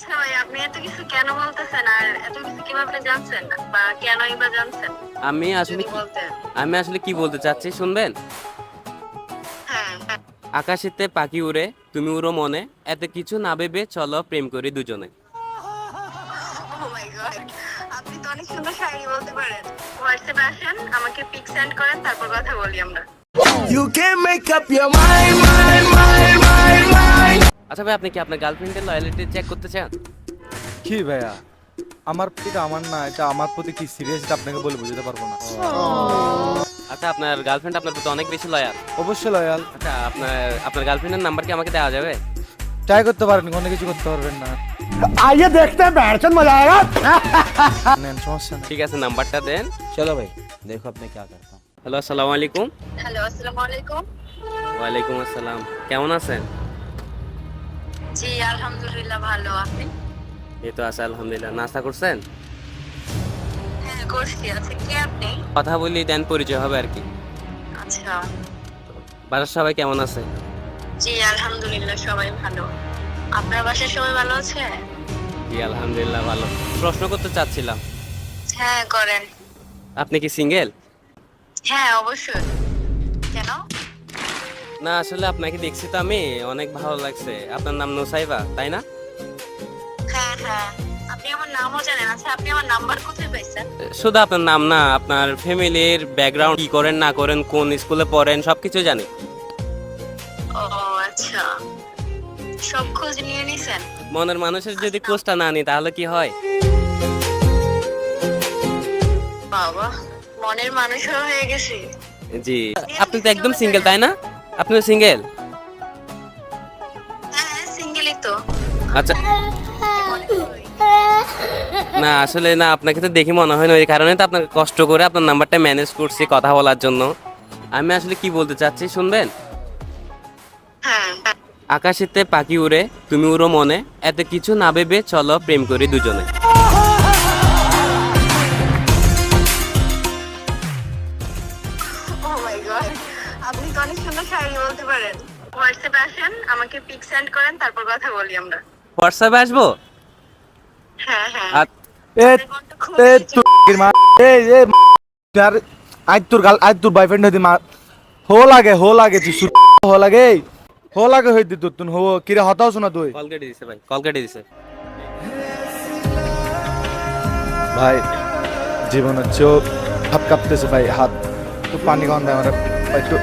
আচ্ছা ভাই, আপনি এত কিছু কেন বলতেছেন আর এত কিছু কিভাবে জানছেন বা কেনই বা জানছেন আমি আসলে যদি বলতেন। আমি আসলে কি বলতে চাচ্ছি শুনবেন? হ্যাঁ। আকাশেতে পাখি উড়ে, তুমি উড়ো মনে, এত কিছু না ভেবে চলো প্রেম করি দুজনে। ও মাই গড, আপনি তো অনেক সুন্দর শায়রি বলতে পারেন। হোয়াটসঅ্যাপে আসেন, আমাকে পিক সেন্ড করেন, তারপর কথা বলি আমরা। You can make up your mind. আচ্ছা ভাই, আপনি কি আপনার গার্লফ্রেন্ডের লয়ালিটি চেক করতে চান? কি ভাইয়া, আমার এটা আমার না, এটা আমার প্রতি কি সিরিয়াস এটা আপনাকে বলে বুঝতে পারবো না। আচ্ছা, আপনার গার্লফ্রেন্ড আপনার প্রতি অনেক বেশি লয়াল। অবশ্যই লয়াল। আচ্ছা, আপনার গার্লফ্রেন্ডের নাম্বার কি আমাকে দেওয়া যাবে? ট্রাই করতে পারেন, কোনো কিছু করতে পারবেন না। आइए देखते हैं बैठचंद मजा आएगा। নেন, সমস্যা নেই। ঠিক আছে, নাম্বারটা দেন। चलो भाई देखो अब मैं क्या करता हूँ। হ্যালো, আসসালামু আলাইকুম। হ্যালো, আসসালামু আলাইকুম। ওয়ালাইকুম আসসালাম। কেমন আছেন? জি আলহামদুলিল্লাহ, ভালো। আপনি? এই তো আছে আলহামদুলিল্লাহ। নাস্তা করছেন? হ্যাঁ করছি। আচ্ছা, কে আপনি? কথা বলি, দেন পরিচয় হবে আর কি। আচ্ছা। বাসার সবাই কেমন আছে? জি আলহামদুলিল্লাহ, সবাই ভালো। আপনার বাসায় সবাই ভালো আছে? জি আলহামদুলিল্লাহ ভালো। প্রশ্ন করতে চাচ্ছিলাম, হ্যাঁ করেন। আপনি কি সিঙ্গেল? হ্যাঁ অবশ্যই। কেন? না, আসলে আপনাকে দেখছি তো আমি, অনেক ভালো লাগছে। আপনার নাম নুসাইবা, তাই না? হ্যাঁ হ্যাঁ, আপনি আমার নামও জানেন। আচ্ছা, আপনি আমার নাম্বার কোথায় পাইছেন? শুধু আপনার নাম না, আপনার ফ্যামিলির ব্যাকগ্রাউন্ড, কি করেন না করেন, কোন স্কুলে পড়েন, সবকিছু জানি। ও আচ্ছা, সব খোঁজ নিয়ে নিছেন? মনের মানুষের যদি খোঁজটা না নিই তাহলে কি হয়? বাবা, মনের মানুষ হয়ে গেছে। জি। আপনি তো একদম সিঙ্গেল, তাই না? আপনি তো সিঙ্গেল? হ্যাঁ সিঙ্গেলই তো। আচ্ছা। না আসলে না, আপনাকে তো দেখে মনে হয় না, ওই কারণে তো আপনাকে কষ্ট করে আপনার নাম্বারটা ম্যানেজ করছি কথা বলার জন্য। আমি আসলে কি বলতে চাচ্ছি শুনবেন? হ্যাঁ। আকাশেতে পাখি উড়ে, তুমি উড়ো মনে, এত কিছু না ভেবে চলো প্রেম করি দুজনে। ও মাই গড, আপনি তো অনেক সুন্দর শায়রি বলতে পারেন। হোয়াটসঅ্যাপে আসেন, আমাকে পিক সেন্ড করেন, তারপর কথা বলি আমরা। হোয়াটসঅ্যাপে আসবো? হ্যাঁ হ্যাঁ। আচ্ছা। এ আপনার কণ্ঠ খুব এ মিষ্টি। তোর মা, এ এ यार आज তোর বয়ফ্রেন্ড হইদি মা হো লাগে তুই হো লাগে হইদি তুই হো কিরে হতাও শোনা তুই কল কেটে দিছে ভাই, কল কেটে দিছে। ভাই। জীবন হচ্ছে হাত কাঁপতেছে ভাই, হাত তো পানি গন্ধ আমার একটু